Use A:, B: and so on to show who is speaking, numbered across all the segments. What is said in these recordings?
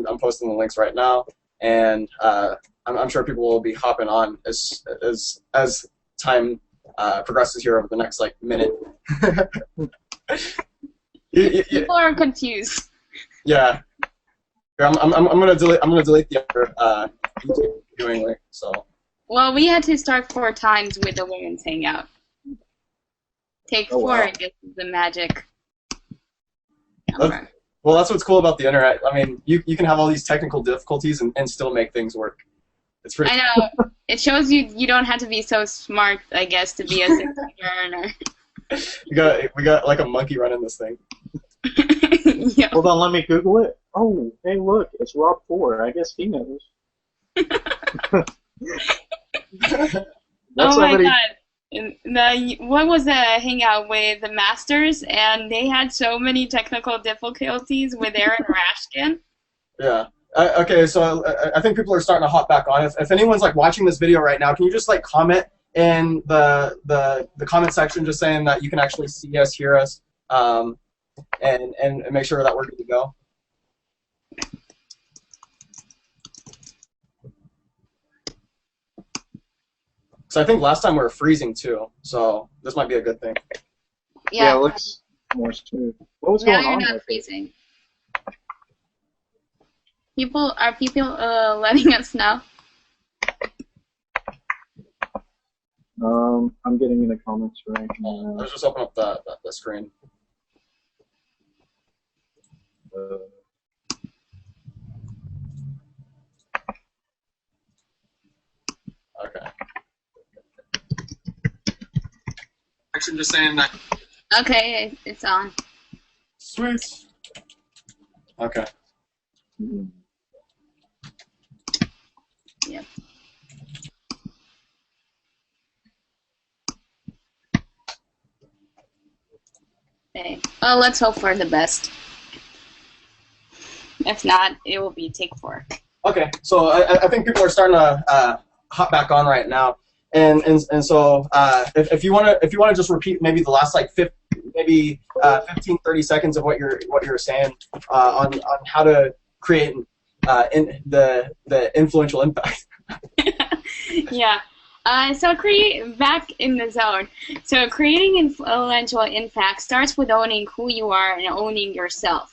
A: I'm posting the links right now, and I'm sure people will be hopping on as time progresses here over the next like minute.
B: People are confused.
A: Yeah. I'm gonna delete the other YouTube viewing link. So.
B: Well, we had to start 4 times with the women's hangout. Take 4,
A: wow.
B: I guess, is the magic number.
A: Well, that's what's cool about the internet. I mean, you can have all these technical difficulties and still make things work. It's pretty.
B: I know. It shows you don't have to be so smart, I guess, to be a 6-figure earner.
A: We got like a monkey running this thing.
B: Yeah.
C: Hold on, let me Google it. Oh, hey, look, it's Rob4. I guess he knows.
B: Oh my God. What was the hangout with the Masters, and they had so many technical difficulties with Aaron Rashkin.
A: Yeah. Okay, so I think people are starting to hop back on. If anyone's like watching this video right now, can you just like comment in the comment section, just saying that you can actually see us, hear us, and make sure that we're good to go. So I think last time we were freezing too, so this might be a good thing.
C: Yeah, it looks more smooth. What was going on?
B: Now you're not freezing. Are people letting us know?
C: I'm getting in the comments right now.
A: Let's just open up the screen. Okay. Actually, just saying that.
B: Okay, it's on.
A: Sweet. Okay.
B: Yep. Okay. Well, let's hope for the best. If not, it will be take 4.
A: Okay, so I think people are starting to hop back on right now, and so if you wanna just repeat maybe the last like 15-30 seconds of what you're saying on how to create the influential impact.
B: Yeah. So back in the zone. So creating influential impact starts with owning who you are and owning yourself.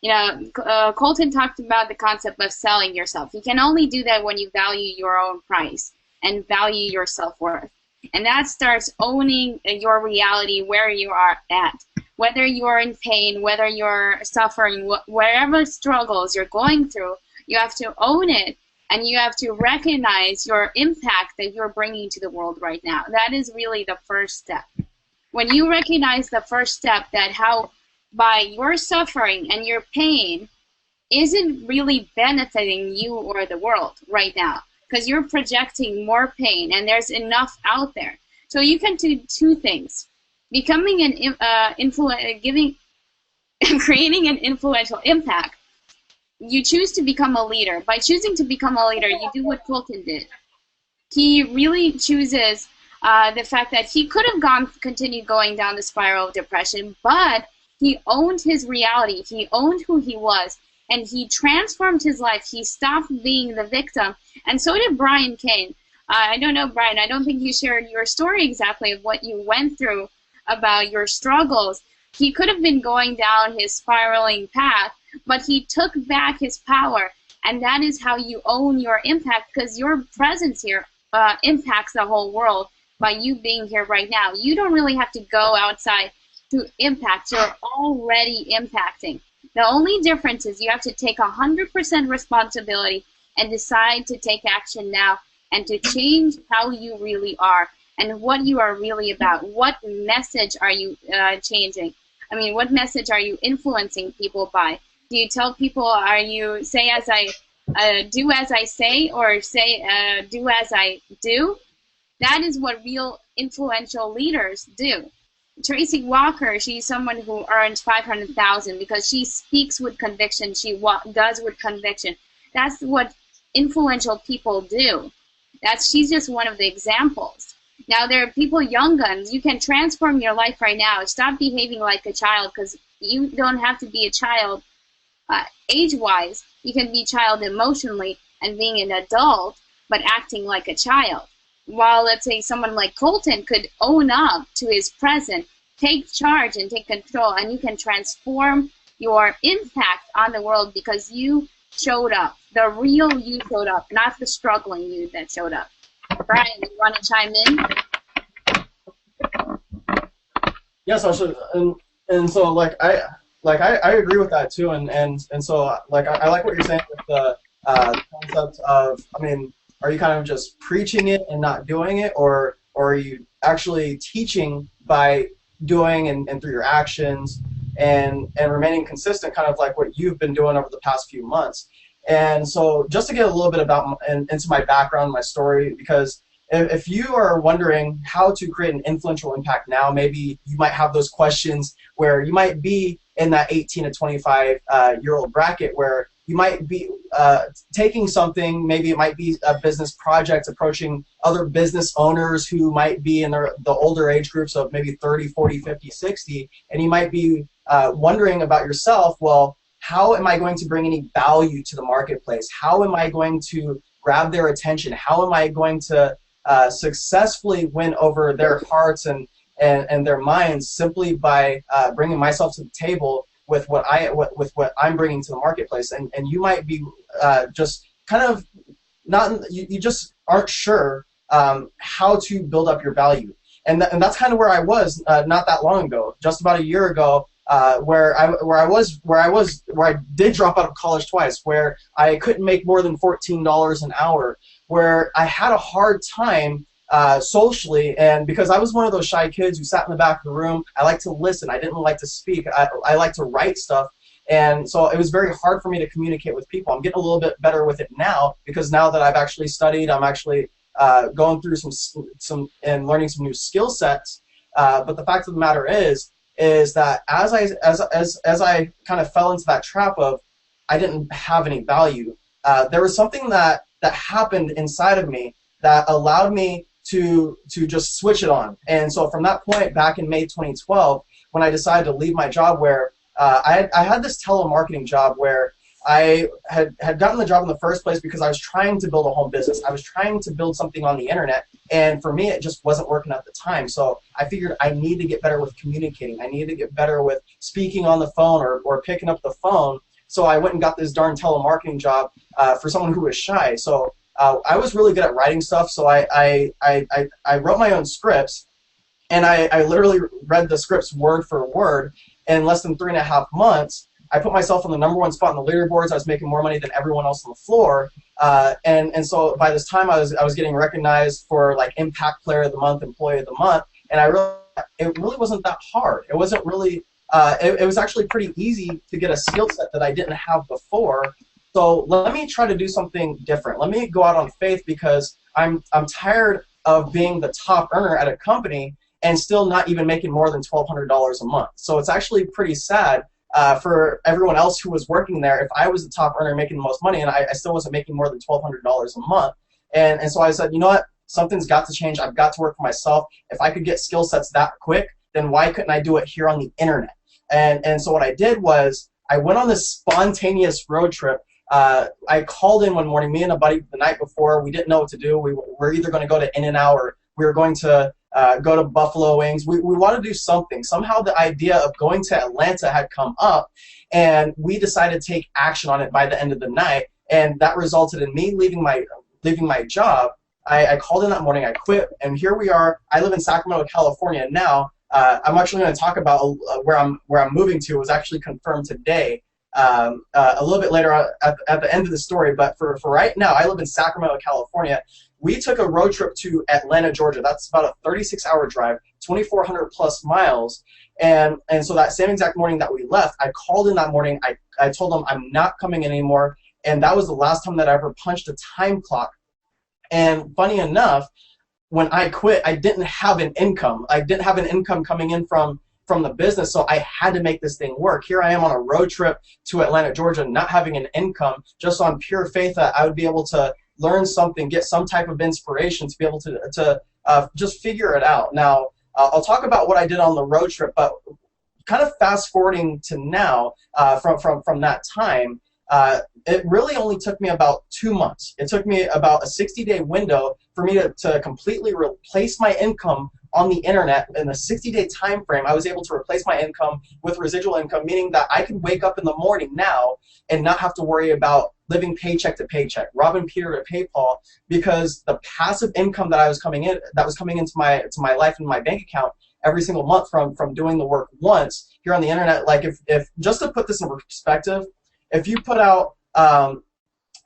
B: You know, Colton talked about the concept of selling yourself. You can only do that when you value your own price and value your self-worth. And that starts owning your reality where you are at. Whether you're in pain, whether you're suffering, wherever struggles you're going through, you have to own it, and you have to recognize your impact that you're bringing to the world right now. That is really the first step. When you recognize the first step, that how by your suffering and your pain isn't really benefiting you or the world right now, because you're projecting more pain, and there's enough out there. So you can do 2 things: becoming creating an influential impact. You choose to become a leader. By choosing to become a leader, you do what Colton did. He really chooses the fact that he could have continued going down the spiral of depression, but he owned his reality. He owned who he was, and he transformed his life. He stopped being the victim, and so did Brian Cain. I don't know, Brian, I don't think you shared your story exactly of what you went through about your struggles. He could have been going down his spiraling path, but he took back his power, and that is how you own your impact, because your presence here impacts the whole world by you being here right now. You don't really have to go outside to impact. You're already impacting. The only difference is you have to take 100% responsibility and decide to take action now and to change how you really are and what you are really about. What message are you changing? I mean, what message are you influencing people by? Do you tell people, are you say as I do as I say, or say do as I do? That is what real influential leaders do. Tracy Walker, she's someone who earns $500,000 because she speaks with conviction. She does with conviction. That's what influential people do. She's just one of the examples. Now, there are people, young guns. You can transform your life right now. Stop behaving like a child, because you don't have to be a child age-wise. You can be child emotionally and being an adult, but acting like a child. While, let's say, someone like Colton could own up to his present, take charge and take control, and you can transform your impact on the world because you showed up. The real you showed up, not the struggling you that showed up. Brian, you want to chime in?
A: Yes, and so I agree with that too, and so like I like what you're saying with the concept of, I mean, are you kind of just preaching it and not doing it, or are you actually teaching by doing and through your actions and remaining consistent, kind of like what you've been doing over the past few months? And so just to get a little bit about into my background, my story, because if you are wondering how to create an influential impact now, maybe you might have those questions where you might be in that 18 to 25 year old bracket where you might be taking something, maybe it might be a business project, approaching other business owners who might be in the older age groups of maybe 30, 40, 50, 60, and you might be wondering about yourself, well, how am I going to bring any value to the marketplace? How am I going to grab their attention? How am I going to successfully win over their hearts and their minds simply by bringing myself to the table with what I'm bringing to the marketplace? And you might be just kind of you just aren't sure how to build up your value, and that's kind of where I was not that long ago, just about a year ago. Where I did drop out of college twice, where I couldn't make more than $14 an hour, where I had a hard time socially, and because I was one of those shy kids who sat in the back of the room, I like to listen. I didn't like to speak. I like to write stuff, and so it was very hard for me to communicate with people. I'm getting a little bit better with it now, because now that I've actually studied, I'm actually going through some and learning some new skill sets. But the fact of the matter is that as I kind of fell into that trap of I didn't have any value, there was something that happened inside of me that allowed me to just switch it on. And so from that point, back in May 2012, when I decided to leave my job, where I had this telemarketing job where I had gotten the job in the first place because I was trying to build a home business. I was trying to build something on the internet, and for me, it just wasn't working at the time. So I figured I need to get better with communicating. I need to get better with speaking on the phone or picking up the phone. So I went and got this darn telemarketing job for someone who was shy. So I was really good at writing stuff, so I wrote my own scripts, and I literally read the scripts word for word. In less than 3.5 months, I put myself on the #1 spot on the leaderboards. I was making more money than everyone else on the floor, and so by this time I was getting recognized for like Impact Player of the Month, Employee of the Month, and I realized it really wasn't that hard. It wasn't really. It was actually pretty easy to get a skill set that I didn't have before. So let me try to do something different. Let me go out on faith, because I'm tired of being the top earner at a company and still not even making more than $1,200 a month. So it's actually pretty sad for everyone else who was working there if I was the top earner making the most money and I still wasn't making more than $1,200 a month. And so I said, you know what? Something's got to change. I've got to work for myself. If I could get skill sets that quick, then why couldn't I do it here on the internet? And so what I did was I went on this spontaneous road trip. I called in one morning, me and a buddy the night before. We didn't know what to do. We were either going to go to In-N-Out or we were going to go to Buffalo Wings. We wanted to do something. Somehow the idea of going to Atlanta had come up, and we decided to take action on it by the end of the night, and that resulted in me leaving my job. I called in that morning, I quit, and here we are. I live in Sacramento, California now. I'm actually going to talk about where I'm moving to. It was actually confirmed today. A little bit later at the end of the story, but for right now, I live in Sacramento, California. We took a road trip to Atlanta, Georgia. That's about a 36-hour drive, 2,400 plus miles. And so that same exact morning that we left, I called in that morning. I told them I'm not coming in anymore. And that was the last time that I ever punched a time clock. And funny enough, when I quit, I didn't have an income. I didn't have an income coming in from the business, so I had to make this thing work. Here I am on a road trip to Atlanta, Georgia, not having an income, just on pure faith that I would be able to learn something, get some type of inspiration to be able to just figure it out. Now, I'll talk about what I did on the road trip, but kind of fast forwarding to now, from that time, it really only took me about 2 months. It took me about a 60-day window for me to completely replace my income on the internet. In a 60-day time frame, I was able to replace my income with residual income, meaning that I can wake up in the morning now and not have to worry about living paycheck to paycheck, robbing Peter to pay Paul, because the passive income that was coming into my life and my bank account every single month from doing the work once here on the internet. Like if just to put this in perspective, if you put out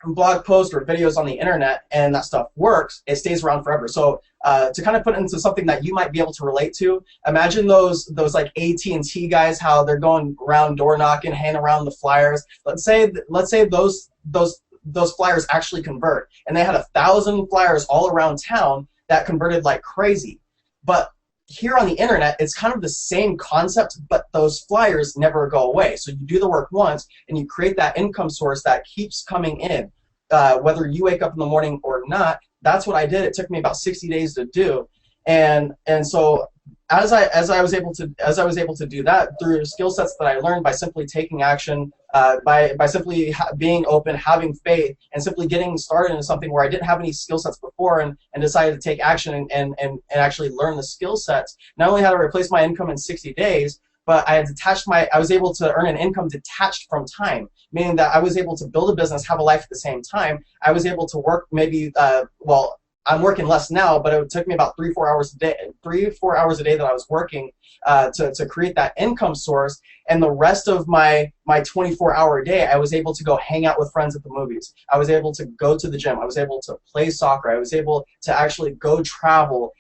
A: blog posts or videos on the internet and that stuff works, it stays around forever. So to kind of put it into something that you might be able to relate to, imagine those like AT&T guys, how they're going around door knocking, handing around the flyers. Let's say those flyers actually convert, and they had 1,000 flyers all around town that converted like crazy. But here on the internet, it's kind of the same concept, but those flyers never go away. So you do the work once, and you create that income source that keeps coming in, whether you wake up in the morning or not. That's what I did. It took me about 60 days to do, and so as I was able to do that through skill sets that I learned by simply taking action, by simply being open, having faith, and simply getting started in something where I didn't have any skill sets before, and decided to take action and actually learn the skill sets. Not only had I replaced my income in 60 days, but I was able to earn an income detached from time, meaning that I was able to build a business, have a life at the same time. I was able to work maybe, well, I'm working less now, but it took me about 3-4 hours a day that I was working to create that income source. And the rest of my 24-hour day, I was able to go hang out with friends at the movies. I was able to go to the gym. I was able to play soccer. I was able to actually go travel.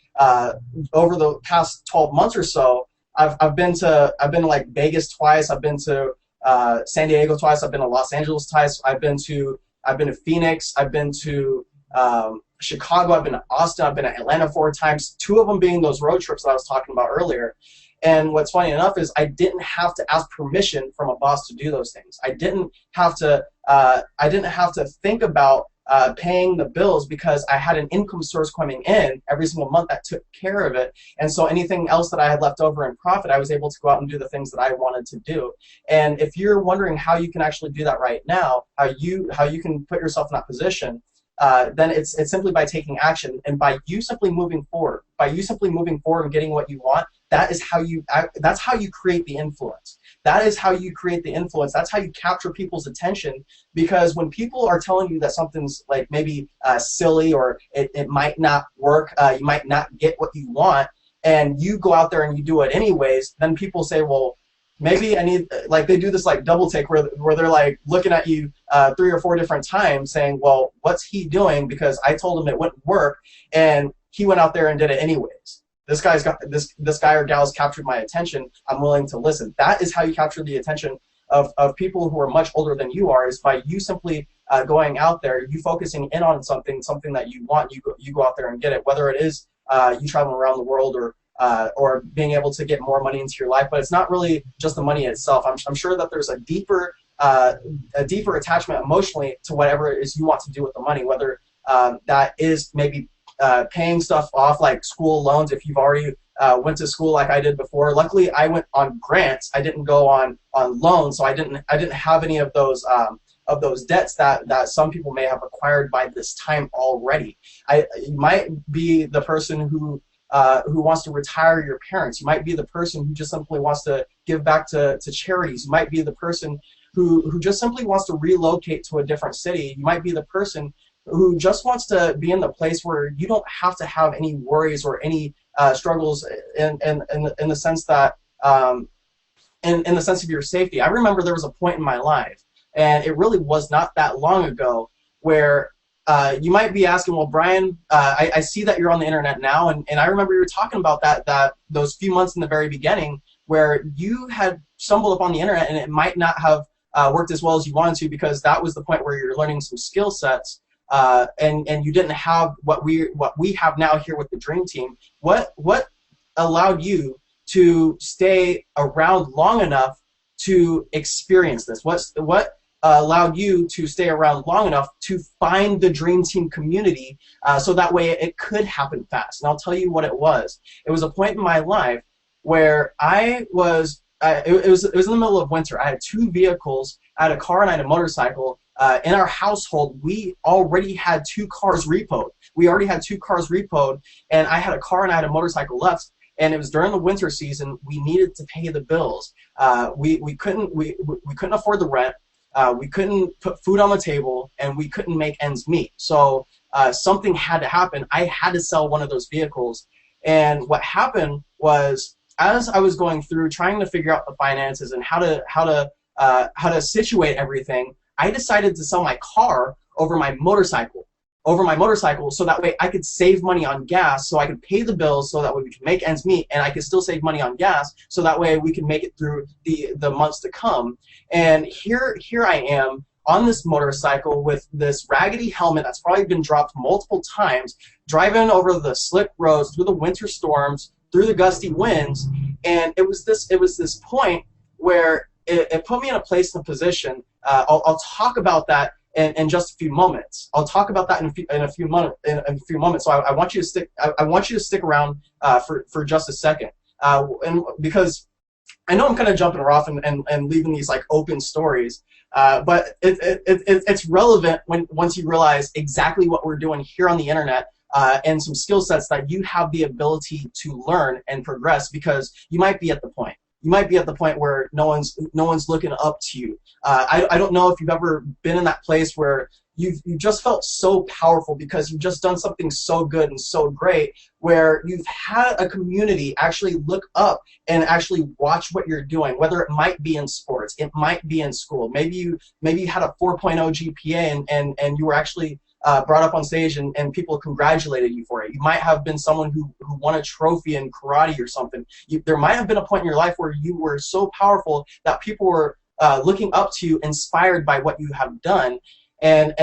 A: Over the past 12 months or so, I've been to like Vegas twice. I've been to San Diego twice. I've been to Los Angeles twice. I've been to Phoenix. I've been to Chicago. I've been to Austin. I've been to Atlanta 4 times. 2 of them being those road trips that I was talking about earlier. And what's funny enough is I didn't have to ask permission from a boss to do those things. I didn't have to think about paying the bills, because I had an income source coming in every single month that took care of it. And so anything else that I had left over in profit, I was able to go out and do the things that I wanted to do. And if you're wondering how you can actually do that right now, how you can put yourself in that position, then it's simply by taking action, and by you simply moving forward. By you simply moving forward and getting what you want, that's how you create the influence. That is how you create the influence. That's how you capture people's attention, because when people are telling you that something's like maybe silly, or it might not work, you might not get what you want, and you go out there and you do it anyways, then people say, well, maybe I need, like they do this like double take where they're like looking at you 3 or 4 different times saying, well, what's he doing? Because I told him it wouldn't work, and he went out there and did it anyways. This guy or gal's captured my attention. I'm willing to listen. That is how you capture the attention of people who are much older than you are, is by you simply going out there, you focusing in on something that you want. You go out there and get it, whether it is you traveling around the world, or being able to get more money into your life. But it's not really just the money itself. I'm sure that there's a deeper attachment emotionally to whatever it is you want to do with the money, whether that is maybe paying stuff off like school loans if you've already went to school like I did before. Luckily, I went on grants. I didn't go on loans, so I didn't have any of those debts that some people may have acquired by this time already. You might be the person who wants to retire your parents. You might be the person who just simply wants to give back to charities. You might be the person who just simply wants to relocate to a different city. You might be the person who just wants to be in the place where you don't have to have any worries or any struggles in the sense that in the sense of your safety. I remember there was a point in my life, and it really was not that long ago, where you might be asking, well, Brian, I see that you're on the internet now, and I remember you were talking about that those few months in the very beginning where you had stumbled upon the internet, and it might not have worked as well as you wanted to, because that was the point where you're learning some skill sets, and you didn't have what we have now here with the Dream Team. What allowed you to stay around long enough to experience this? What allowed you to stay around long enough to find the Dream Team community, so that way it could happen fast? And I'll tell you what it was. It was a point in my life where it was in the middle of winter. I had 2 vehicles, I had a car and I had a motorcycle. In our household, we already had 2 cars repoed. We already had 2 cars repoed, and I had a car and I had a motorcycle left. And it was during the winter season. We needed to pay the bills. We couldn't afford the rent. We couldn't put food on the table, and we couldn't make ends meet. So something had to happen. I had to sell one of those vehicles. And what happened was, as I was going through trying to figure out the finances and how to situate everything, I decided to sell my car over my motorcycle. So that way I could save money on gas, so I could pay the bills, so that way we could make ends meet, and I could still save money on gas, so that way we could make it through the months to come. And here I am on this motorcycle with this raggedy helmet that's probably been dropped multiple times, driving over the slick roads, through the winter storms, through the gusty winds, and it was this point where it put me in a place and a position. I'll talk about that in just a few moments. I'll talk about that in a few moments. So I want you to stick around for just a second, and because I know I'm kind of jumping off and leaving these like open stories, but it's relevant once you realize exactly what we're doing here on the internet, and some skill sets that you have the ability to learn and progress, because you might be at the point. You might be at the point where no one's looking up to you. I don't know if you've ever been in that place where you've just felt so powerful because you've just done something so good and so great, where you've had a community actually look up and actually watch what you're doing, whether it might be in sports, it might be in school. Maybe you had a 4.0 GPA and you were actually brought up on stage and people congratulated you for it. You might have been someone who won a trophy in karate or something. There might have been a point in your life where you were so powerful that people were looking up to you, inspired by what you have done. And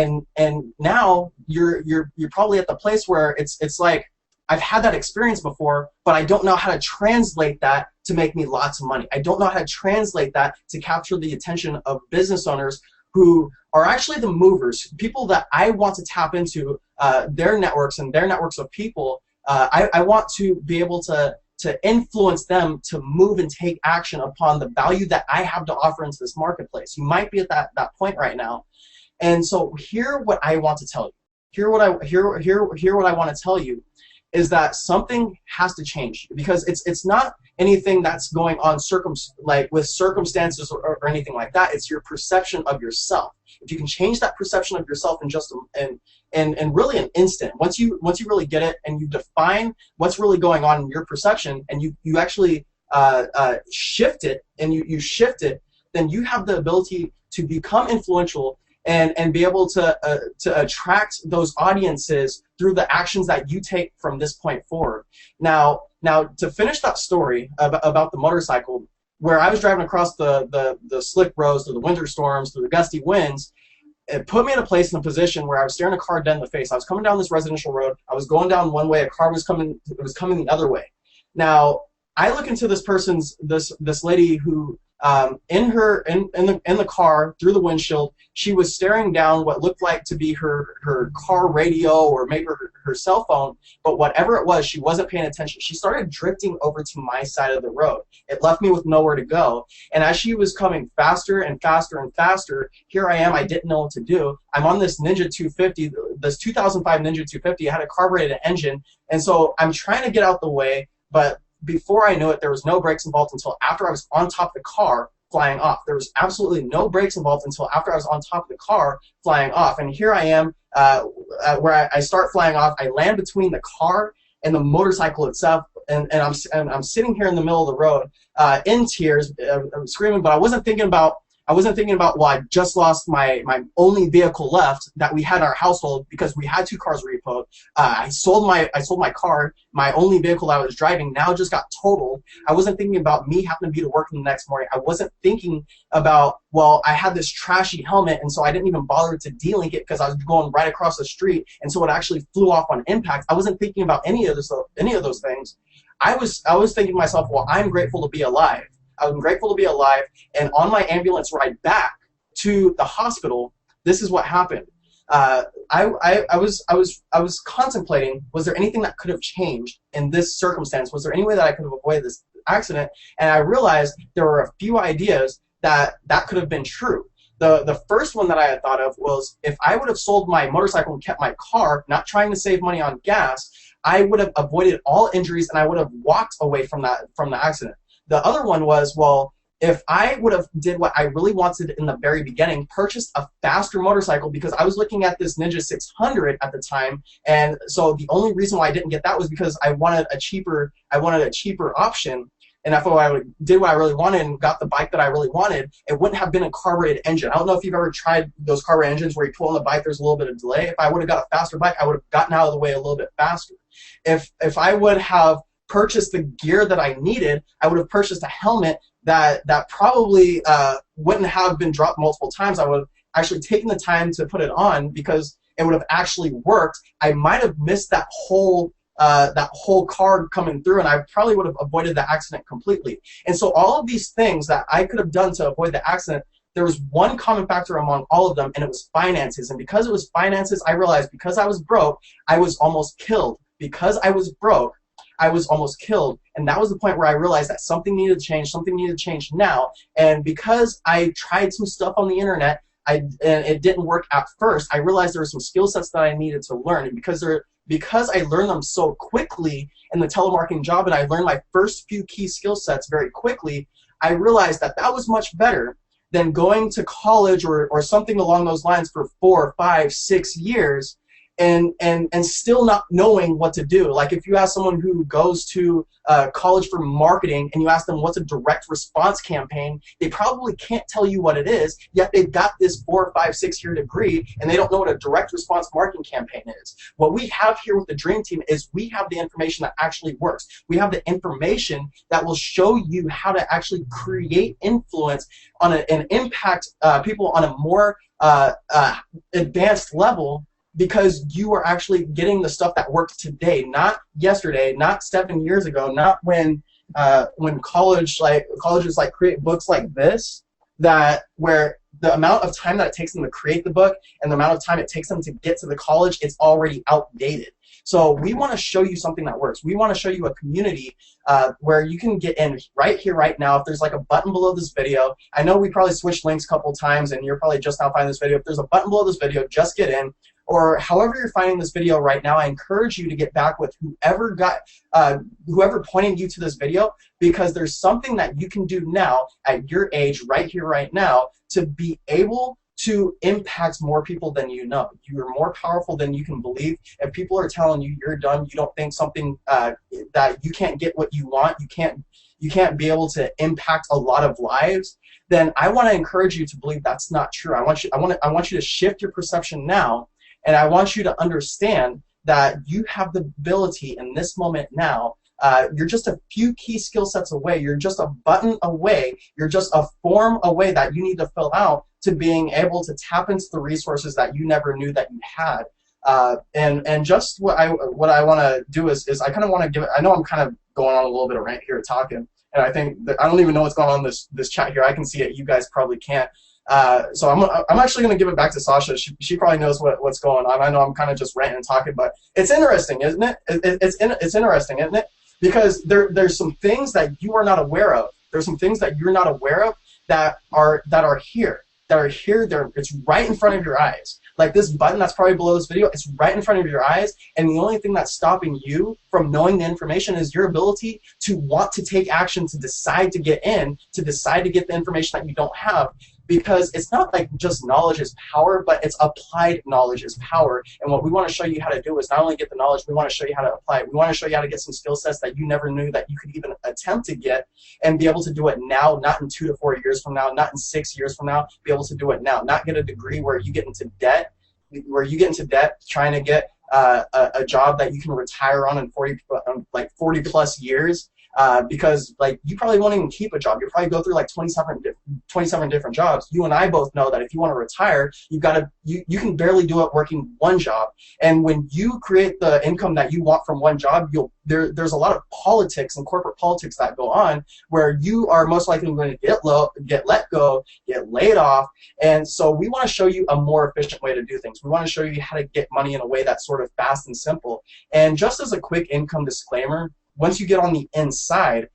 A: now you're probably at the place where it's like, I've had that experience before, but I don't know how to translate that to make me lots of money. I don't know how to translate that to capture the attention of business owners who are actually the movers, people that I want to tap into their networks and their networks of people. I want to be able to influence them to move and take action upon the value that I have to offer into this marketplace. You might be at that point right now. And so hear what I want to tell you. Hear what I want to tell you is that something has to change, because it's not anything that's going on with circumstances or anything like that. It's your perception of yourself. If you can change that perception of yourself in just in really an instant, once you really get it and you define what's really going on in your perception, and you actually shift it, and you shift it, then you have the ability to become influential and be able to attract those audiences through the actions that you take from this point forward. Now to finish that story about the motorcycle, where I was driving across the slick roads through the winter storms, through the gusty winds, it put me in a place and a position where I was staring a car dead in the face. I was coming down this residential road. I was going down one way. A car was coming the other way. Now I look into this lady who in the car, through the windshield, she was staring down what looked like to be her car radio, or maybe her cell phone, but whatever it was, she wasn't paying attention. She started drifting over to my side of the road. It left me with nowhere to go, and as she was coming faster and faster and faster, here I am. I didn't know what to do. I'm on this Ninja 250, this 2005 Ninja 250. It had a carbureted engine, and so I'm trying to get out the way, but before I knew it, there was no brakes involved until after I was on top of the car flying off. There was absolutely no brakes involved until after I was on top of the car flying off. And here I am, where I start flying off. I land between the car and the motorcycle itself, and I'm sitting here in the middle of the road, in tears, I'm screaming. But I wasn't thinking about, well, I just lost my only vehicle left that we had in our household, because we had 2 cars repoed. I sold my car, my only vehicle that I was driving now just got totaled. I wasn't thinking about me having to be to work the next morning. I wasn't thinking about, well, I had this trashy helmet, and so I didn't even bother to de-link it because I was going right across the street, and so it actually flew off on impact. I wasn't thinking about any of those things. I was thinking to myself, well, I'm grateful to be alive. I'm grateful to be alive, and on my ambulance ride back to the hospital, this is what happened. I was contemplating, was there anything that could have changed in this circumstance? Was there any way that I could have avoided this accident? And I realized there were a few ideas that could have been true. The first one that I had thought of was if I would have sold my motorcycle and kept my car, not trying to save money on gas, I would have avoided all injuries and I would have walked away from the accident. The other one was, well, if I would have did what I really wanted in the very beginning, purchased a faster motorcycle, because I was looking at this Ninja 600 at the time, and so the only reason why I didn't get that was because I wanted a cheaper option. And if I did what I really wanted and got the bike that I really wanted, it wouldn't have been a carbureted engine. I don't know if you've ever tried those carbureted engines where you pull on the bike, there's a little bit of delay. If I would have got a faster bike, I would have gotten out of the way a little bit faster. If I would have purchased the gear that I needed, I would have purchased a helmet that probably wouldn't have been dropped multiple times. I would have actually taken the time to put it on because it would have actually worked. I might have missed that whole card coming through, and I probably would have avoided the accident completely. And so all of these things that I could have done to avoid the accident, there was one common factor among all of them, and it was finances. And because it was finances, I realized because I was broke, I was almost killed. Because I was broke, I was almost killed. And that was the point where I realized that something needed to change now. And because I tried some stuff on the internet, and it didn't work at first, I realized there were some skill sets that I needed to learn. And because I learned them so quickly in the telemarketing job, and I learned my first few key skill sets very quickly, I realized that that was much better than going to college or something along those lines for 4, 5, 6 years and still not knowing what to do. Like if you ask someone who goes to college for marketing and you ask them what's a direct response campaign, they probably can't tell you what it is, yet they've got this 4, 5, 6 year degree and they don't know what a direct response marketing campaign is. What we have here with the Dream Team is we have the information that actually works. We have the information that will show you how to actually create influence on and impact people on a more advanced level, because you are actually getting the stuff that works today, not yesterday, not 7 years ago, not when colleges create books like this, where the amount of time that it takes them to create the book and the amount of time it takes them to get to the college, it's already outdated. So we want to show you something that works. We want to show you a community where you can get in right here, right now. If there's like a button below this video, I know we probably switched links a couple times and you're probably just now finding this video. If there's a button below this video, just get in. Or however you're finding this video right now, I encourage you to get back with whoever pointed you to this video, because there's something that you can do now at your age, right here, right now, to be able to impact more people than you know. You are more powerful than you can believe. If people are telling you you're done, you don't think something that you can't get what you want, you can't be able to impact a lot of lives, then I want to encourage you to believe that's not true. I want you to shift your perception now. And I want you to understand that you have the ability in this moment now. You're just a few key skill sets away. You're just a button away. You're just a form away that you need to fill out to being able to tap into the resources that you never knew that you had. And just what I want to do is I kind of want to give it. I know I'm kind of going on a little bit of rant here talking, and I think that I don't even know what's going on in this chat here. I can see it. You guys probably can't. So I'm actually going to give it back to Sasha. She probably knows what's going on. I know I'm kind of just ranting and talking, but it's interesting, isn't it? It's interesting, isn't it? Because there's some things that you are not aware of. There's some things that you're not aware of that are here. It's right in front of your eyes. Like this button that's probably below this video, it's right in front of your eyes, and the only thing that's stopping you from knowing the information is your ability to want to take action, to decide to get in, to decide to get the information that you don't have. Because it's not like just knowledge is power, but it's applied knowledge is power. And what we want to show you how to do is not only get the knowledge, we want to show you how to apply it. We want to show you how to get some skill sets that you never knew that you could even attempt to get, and be able to do it now, not in 2 to 4 years from now, not in 6 years from now, be able to do it now. Not get a degree where you get into debt, trying to get a job that you can retire on in 40 plus years. Because like you probably won't even keep a job. You'll probably go through like 27 different jobs. You and I both know that if you want to retire, you can barely do it working one job. And when you create the income that you want from one job, there's a lot of politics and corporate politics that go on where you are most likely going to get let go, get laid off. And so we want to show you a more efficient way to do things. We want to show you how to get money in a way that's sort of fast and simple. And just as a quick income disclaimer, once you get on the inside,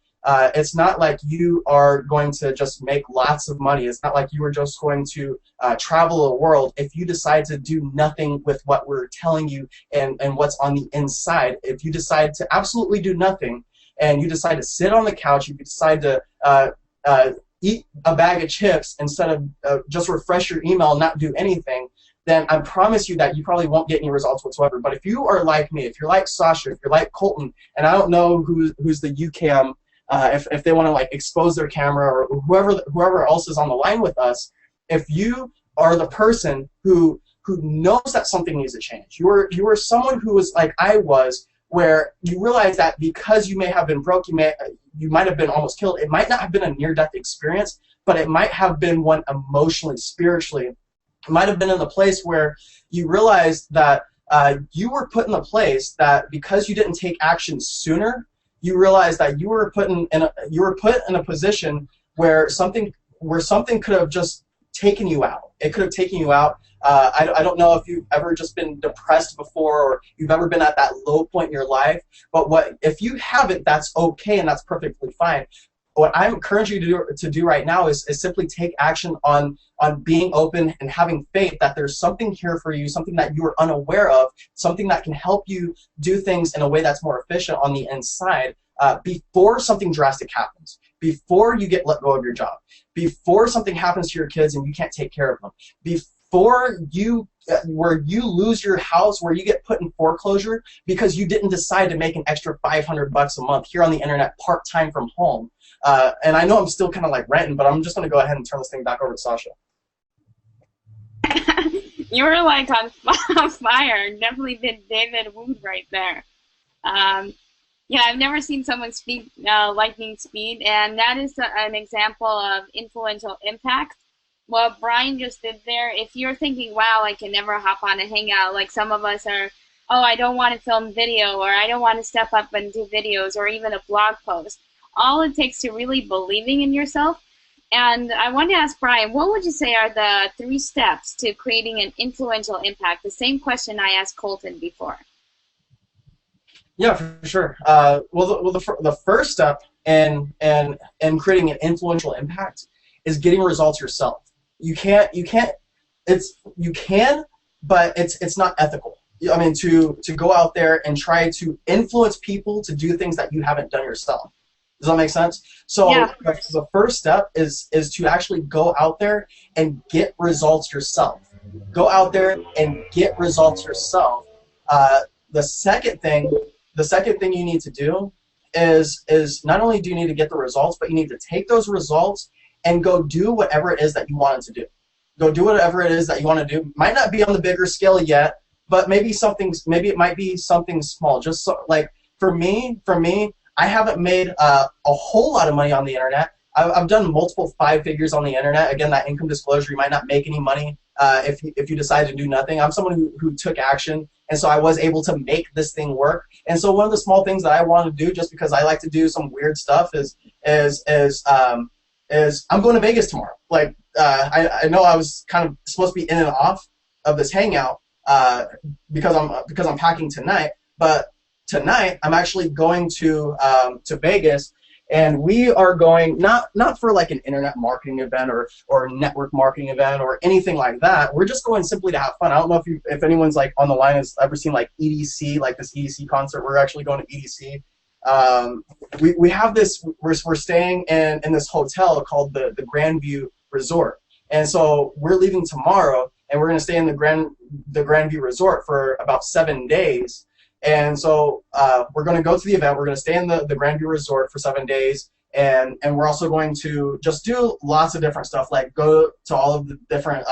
A: It's not like you are going to just make lots of money. It's not like you are just going to travel the world if you decide to do nothing with what we're telling you and what's on the inside. If you decide to absolutely do nothing and you decide to sit on the couch, you decide to eat a bag of chips instead of just refresh your email and not do anything, then I promise you that you probably won't get any results whatsoever. But if you are like me, if you're like Sasha, if you're like Colton, and I don't know who's the UCAM, if they want to like expose their camera, or whoever else is on the line with us, if you are the person who knows that something needs to change, you are someone who was like I was, where you realize that because you may have been broke, you might have been almost killed. It might not have been a near-death experience, but it might have been one emotionally, spiritually. It might have been in the place where you realized that you were put in a place that because you didn't take action sooner, you realized that you were put in a position where something could have just taken you out. It could have taken you out. I don't know if you've ever just been depressed before, or you've ever been at that low point in your life, but if you haven't, that's okay and that's perfectly fine. What I'm encouraging you to do right now is simply take action on being open and having faith that there's something here for you, something that you are unaware of, something that can help you do things in a way that's more efficient on the inside before something drastic happens, before you get let go of your job, before something happens to your kids and you can't take care of them, before where you lose your house, where you get put in foreclosure because you didn't decide to make an extra $500 a month here on the internet part-time from home. And I know I'm still kind of like ranting, but I'm just going to go ahead and turn this thing back over to Sasha.
B: You were like on fire. Definitely did David Wood right there. Yeah, I've never seen someone speak lightning speed, and that is an example of influential impact. What Brian just did there, if you're thinking, wow, I can never hop on a hangout, like some of us are, oh, I don't want to film video, or I don't want to step up and do videos, or even a blog post. All it takes to really believing in yourself. And I want to ask Brian, what would you say are the 3 steps to creating an influential impact? The same question I asked Colton before.
A: Yeah, for sure. The first step in creating an influential impact is getting results yourself. You can, but it's not ethical. I mean, to go out there and try to influence people to do things that you haven't done yourself. Does that make sense? So yeah. The first step is to actually go out there and get results yourself. Go out there and get results yourself. The second thing you need to do is not only do you need to get the results, but you need to take those results and go do whatever it is that you wanted to do. Go do whatever it is that you want to do. Might not be on the bigger scale yet, but maybe it might be something small. Just so, like for me, I haven't made a whole lot of money on the internet. I've done multiple 5 figures on the internet. Again, that income disclosure, you might not make any money if you decide to do nothing. I'm someone who took action, and so I was able to make this thing work. And so one of the small things that I want to do, just because I like to do some weird stuff, is I'm going to Vegas tomorrow. Like I know I was kind of supposed to be in and off of this hangout because I'm packing tonight, but tonight I'm actually going to Vegas, and we are going not for like an internet marketing event or network marketing event or anything like that. We're just going simply to have fun. I don't know if anyone's like on the line has ever seen like EDC, like this EDC concert. We're actually going to EDC. We have this. We're staying in this hotel called the Grandview Resort, and so we're leaving tomorrow, and we're going to stay in the Grandview Resort for about 7 days. And so we're going to go to the event. We're going to stay in the Grandview Resort for 7 days, and we're also going to just do lots of different stuff, like go to all of the different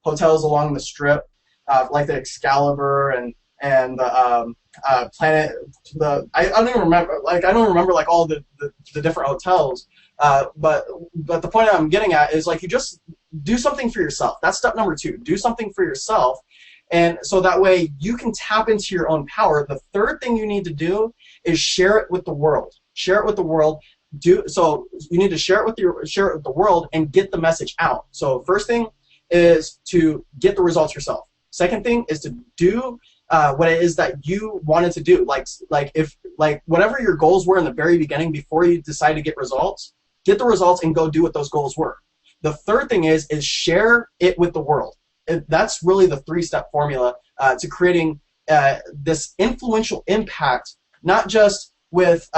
A: hotels along the Strip, like the Excalibur and the Planet. I don't even remember. Like I don't remember like all the different hotels. But the point I'm getting at is like you just do something for yourself. That's step number 2. Do something for yourself. And so that way you can tap into your own power. The third thing you need to do is share it with the world. Share it with the world. So you need to share it with the world and get the message out. So first thing is to get the results yourself. Second thing is to do what it is that you wanted to do. Like whatever your goals were in the very beginning before you decide to get the results and go do what those goals were. The third thing is share it with the world. That's really the 3-step formula to creating this influential impact, not just with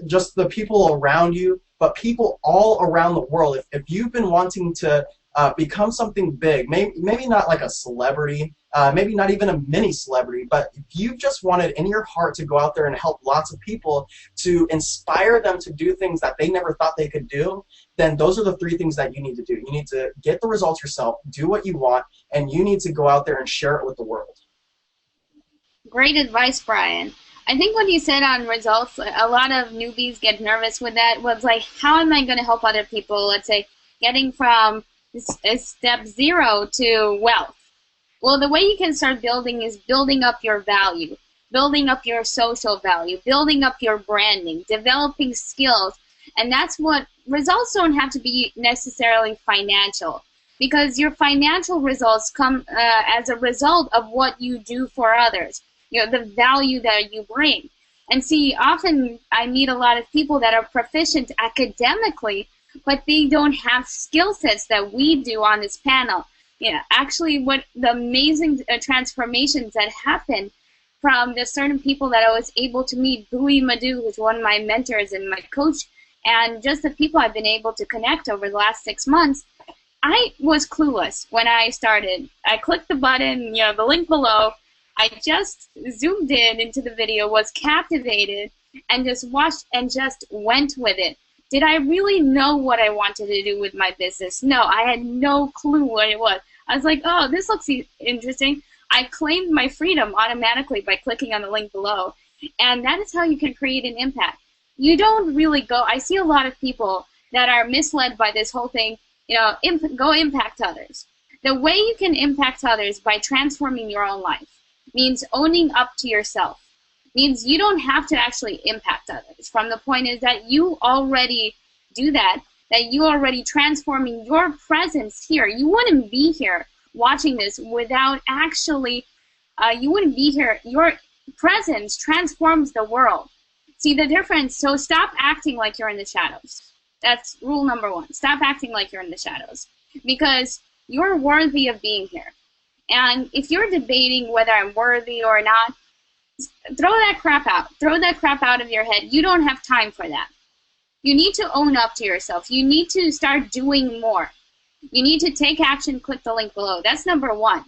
A: just the people around you, but people all around the world. If you've been wanting to become something big, maybe not like a celebrity, maybe not even a mini celebrity, but if you've just wanted in your heart to go out there and help lots of people, to inspire them to do things that they never thought they could do, then those are the 3 things that you need to do. You need to get the results yourself, do what you want, and you need to go out there and share it with the world.
B: Great advice, Brian. I think what you said on results, a lot of newbies get nervous with that. Was like, how am I going to help other people? Let's say getting from step 0 to wealth. Well, the way you can start building is building up your value, building up your social value, building up your branding, developing skills. And that's what results don't have to be necessarily financial, because your financial results come as a result of what you do for others, the value that you bring. And see, often I meet a lot of people that are proficient academically, but they don't have skill sets that we do on this panel. Actually, what the amazing transformations that happen from the certain people that I was able to meet, Bui Madu, who's one of my mentors and my coach, and just the people I've been able to connect over the last 6 months. I was clueless when I started. I clicked the button, the link below. I just zoomed in into the video, was captivated, and just watched and just went with it. Did I really know what I wanted to do with my business? No, I had no clue what it was. I was like, oh, this looks interesting. I claimed my freedom automatically by clicking on the link below. And that is how you can create an impact. You don't really go, I see a lot of people that are misled by this whole thing, go impact others. The way you can impact others by transforming your own life means owning up to yourself. Means you don't have to actually impact others. From the point is that you already do that you already transforming your presence here. You wouldn't be here watching this without actually, you wouldn't be here. Your presence transforms the world. See the difference? So stop acting like you're in the shadows. That's rule number 1. Stop acting like you're in the shadows, because you're worthy of being here. And if you're debating whether I'm worthy or not, throw that crap out. Throw that crap out of your head. You don't have time for that. You need to own up to yourself. You need to start doing more. You need to take action, click the link below. That's number 1.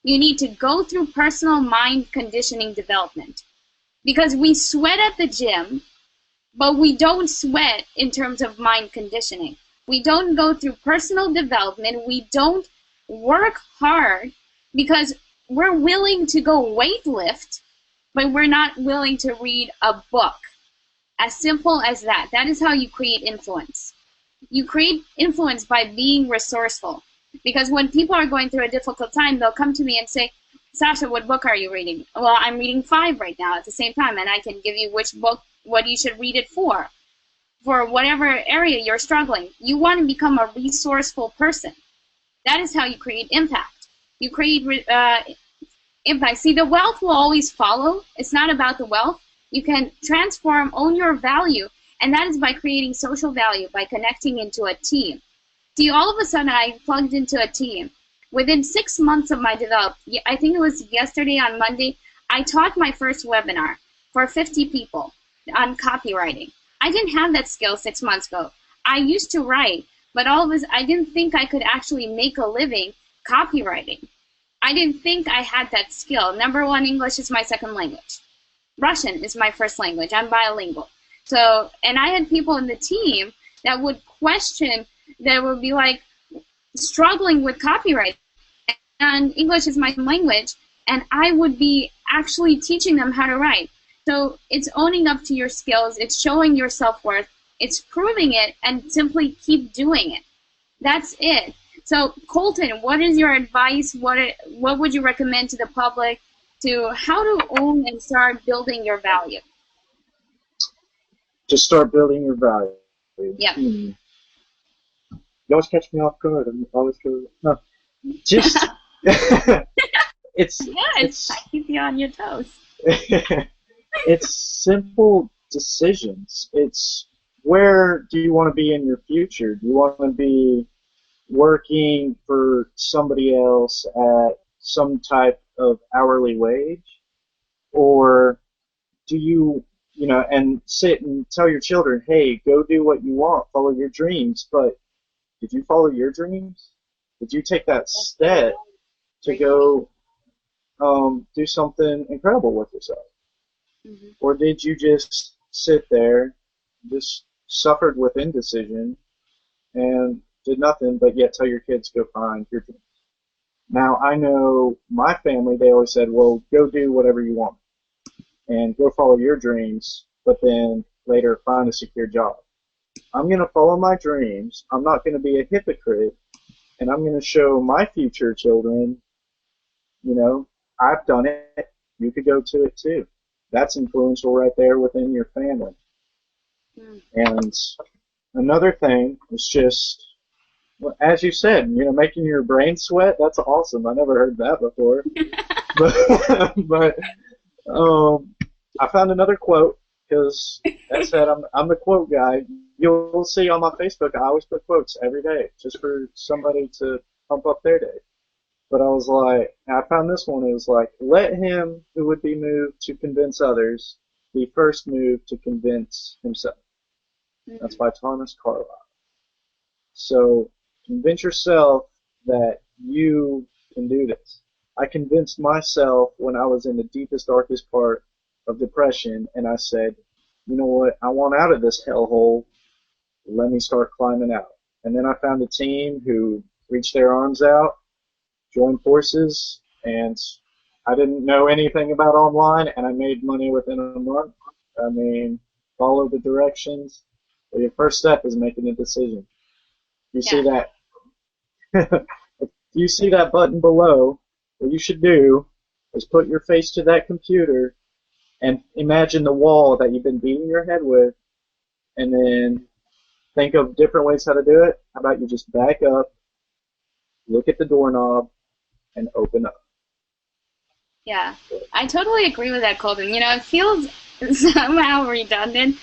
B: You need to go through personal mind conditioning development. Because we sweat at the gym, but we don't sweat in terms of mind conditioning. We don't go through personal development. We don't work hard because we're willing to go weightlift, but we're not willing to read a book. As simple as that. That is how you create influence. You create influence by being resourceful. Because when people are going through a difficult time, they'll come to me and say, Sasha, what book are you reading? Well, I'm reading 5 right now at the same time, and I can give you which book, what you should read it for whatever area you're struggling. You want to become a resourceful person. That is how you create impact. You create impact. See, the wealth will always follow. It's not about the wealth. You can transform, own your value, and that is by creating social value, by connecting into a team. See, all of a sudden, I plugged into a team. Within 6 months of my development, I think it was yesterday on Monday, I taught my first webinar for 50 people on copywriting. I didn't have that skill 6 months ago. I used to write, but I didn't think I could actually make a living copywriting. I didn't think I had that skill. Number 1, English is my second language. Russian is my first language. I'm bilingual. So, and I had people in the team that would question, that would be like struggling with copyright. And English is my language, and I would be actually teaching them how to write. So it's owning up to your skills. It's showing your self-worth. It's proving it, and simply keep doing it. That's it. So Colton, what is your advice? What would you recommend to the public to how to own and start building your value?
C: Just start building your value.
B: Yeah.
C: You always catch me off guard. I'm always good. No. Just it's
B: Yeah, it's I keep you on your toes.
C: it's simple decisions. It's where do you want to be in your future? Do you want to be working for somebody else at some type of hourly wage? Or do you, and sit and tell your children, hey, go do what you want, follow your dreams, but did you follow your dreams? Did you take that step to go do something incredible with yourself?
B: Mm-hmm.
C: Or did you just sit there, just suffered with indecision, and did nothing but yet tell your kids go find your dreams? Now, I know my family, they always said, well, go do whatever you want and go follow your dreams, but then later find a secure job. I'm going to follow my dreams. I'm not going to be a hypocrite, and I'm going to show my future children, I've done it. You could go to it too. That's influential right there within your family.
B: Mm.
C: And another thing is just, as you said, making your brain sweat. That's awesome. I never heard that before. but I found another quote because, as I said, I'm the quote guy. You'll see on my Facebook, I always put quotes every day just for somebody to pump up their day. But I was like, I found this one. It was like, let him who would be moved to convince others be first moved to convince himself.
B: Mm-hmm.
C: That's by Thomas Carlyle. So convince yourself that you can do this. I convinced myself when I was in the deepest, darkest part of depression, and I said, you know what, I want out of this hellhole. Let me start climbing out. And then I found a team who reached their arms out, joined forces, and I didn't know anything about online, and I made money within a month. I mean, follow the directions. But your first step is making a decision. You see that? If you see that button below, what you should do is put your face to that computer and imagine the wall that you've been beating your head with, and then think of different ways how to do it. How about you just back up, look at the doorknob, and open up.
B: Yeah, I totally agree with that, Colton. It feels somehow redundant.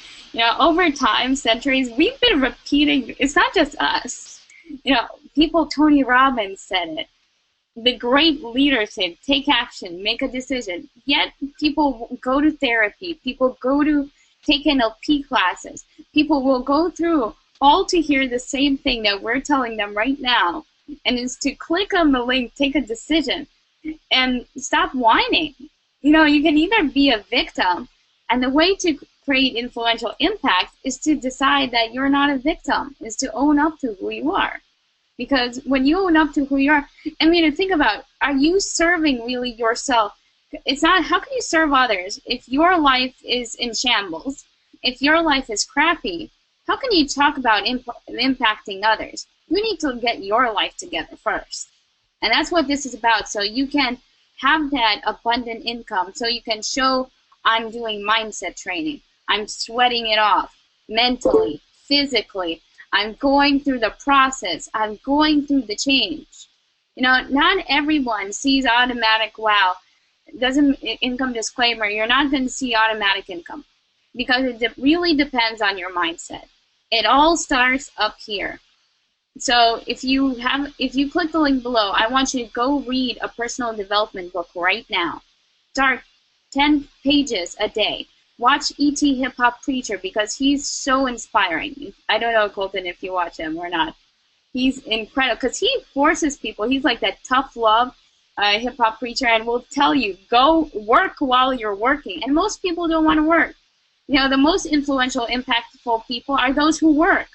B: Over time, centuries, we've been repeating, it's not just us. People, Tony Robbins said it. The great leaders said, take action, make a decision. Yet people go to therapy, people go to take NLP classes, people will go through all to hear the same thing that we're telling them right now, and it's to click on the link, take a decision, and stop whining. You can either be a victim, and the way to create influential impact is to decide that you're not a victim, is to own up to who you are. Because when you own up to who you are, think about, are you serving really yourself? It's not, how can you serve others if your life is in shambles? If your life is crappy, how can you talk about impacting others? You need to get your life together first. And that's what this is about. So you can have that abundant income. So you can show, I'm doing mindset training. I'm sweating it off mentally, physically. I'm going through the process. I'm going through the change. Not everyone sees automatic, income disclaimer, you're not going to see automatic income because it really depends on your mindset. It all starts up here. So if you click the link below, I want you to go read a personal development book right now. Start 10 pages a day. Watch E.T. Hip Hop Preacher because he's so inspiring. I don't know, Colton, if you watch him or not. He's incredible because he forces people. He's like that tough love hip hop preacher and will tell you, go work while you're working. And most people don't want to work. The most influential, impactful people are those who work.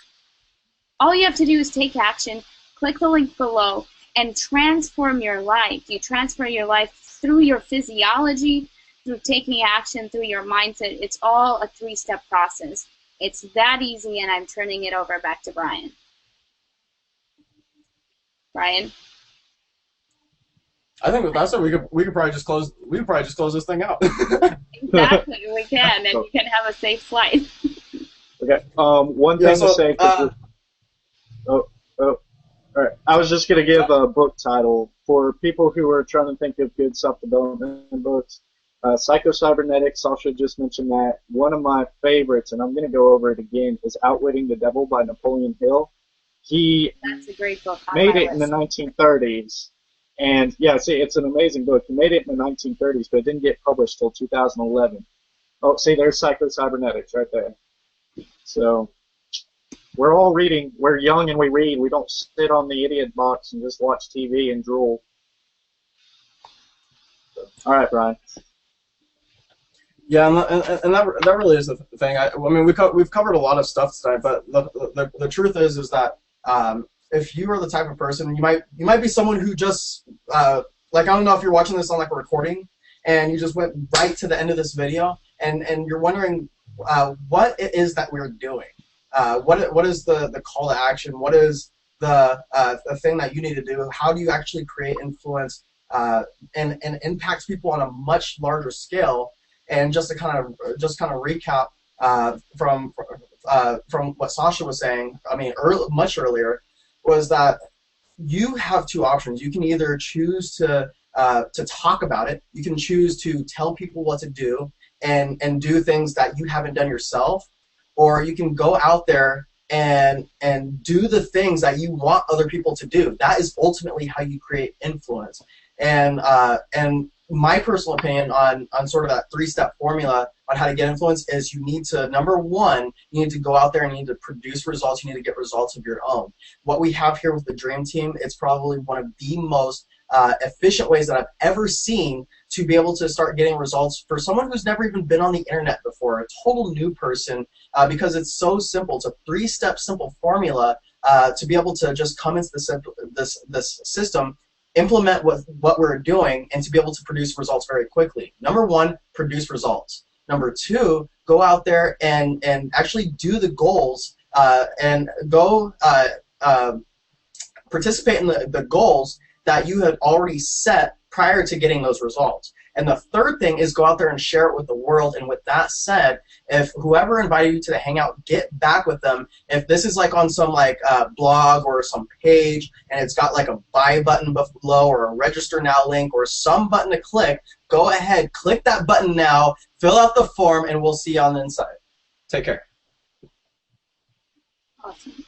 B: All you have to do is take action, click the link below, and transform your life. You transfer your life through your physiology, through taking action, through your mindset. It's all a 3-step process. It's that easy, and I'm turning it over back to Brian. Brian?
A: I think that's what we could probably just close. We could probably just close this thing out.
B: Exactly, we can, and you can have a safe flight.
C: Okay. One thing to say. All right. I was just gonna give a book title for people who are trying to think of good self-development books, Psycho-Cybernetics, Sasha just mentioned that. One of my favorites, and I'm going to go over it again, is Outwitting the Devil by Napoleon Hill. He
B: That's a great book.
C: made it in the 1930s. And, yeah, see, it's an amazing book. He made it in the 1930s, but it didn't get published till 2011. Oh, see, there's Psycho-Cybernetics right there. So we're all reading. We're young and we read. We don't sit on the idiot box and just watch TV and drool. So, all right, Brian.
A: Yeah, and that really is the thing. I mean, we've covered a lot of stuff tonight, but the truth is that if you are the type of person, you might be someone who just like, I don't know if you're watching this on like a recording and you just went right to the end of this video and you're wondering what it is that we're doing. What is the call to action? What is the thing that you need to do? How do you actually create influence and impact people on a much larger scale? And just to kind of recap from what Sasha was saying, I mean, much earlier, was that you have two options. You can either choose to talk about it. You can choose to tell people what to do and do things that you haven't done yourself, or you can go out there and do the things that you want other people to do. That is ultimately how you create influence. And my personal opinion on sort of that three-step formula on how to get influence is you need to, number one, you need to go out there and you need to produce results. You need to get results of your own. What we have here with the Dream Team, it's probably one of the most efficient ways that I've ever seen to be able to start getting results for someone who's never even been on the internet before, a total new person, because it's so simple. It's a three-step simple formula to be able to just come into this system, implement what we're doing, and to be able to produce results very quickly. Number one, produce results. Number two, go out there and actually do the goals and go participate in the goals that you had already set prior to getting those results. And the third thing is go out there and share it with the world. And with that said, if whoever invited you to the hangout, get back with them. If this is like on some like blog or some page and it's got like a buy button below or a register now link or some button to click, go ahead, click that button now, fill out the form, and we'll see you on the inside. Take care.
B: Awesome.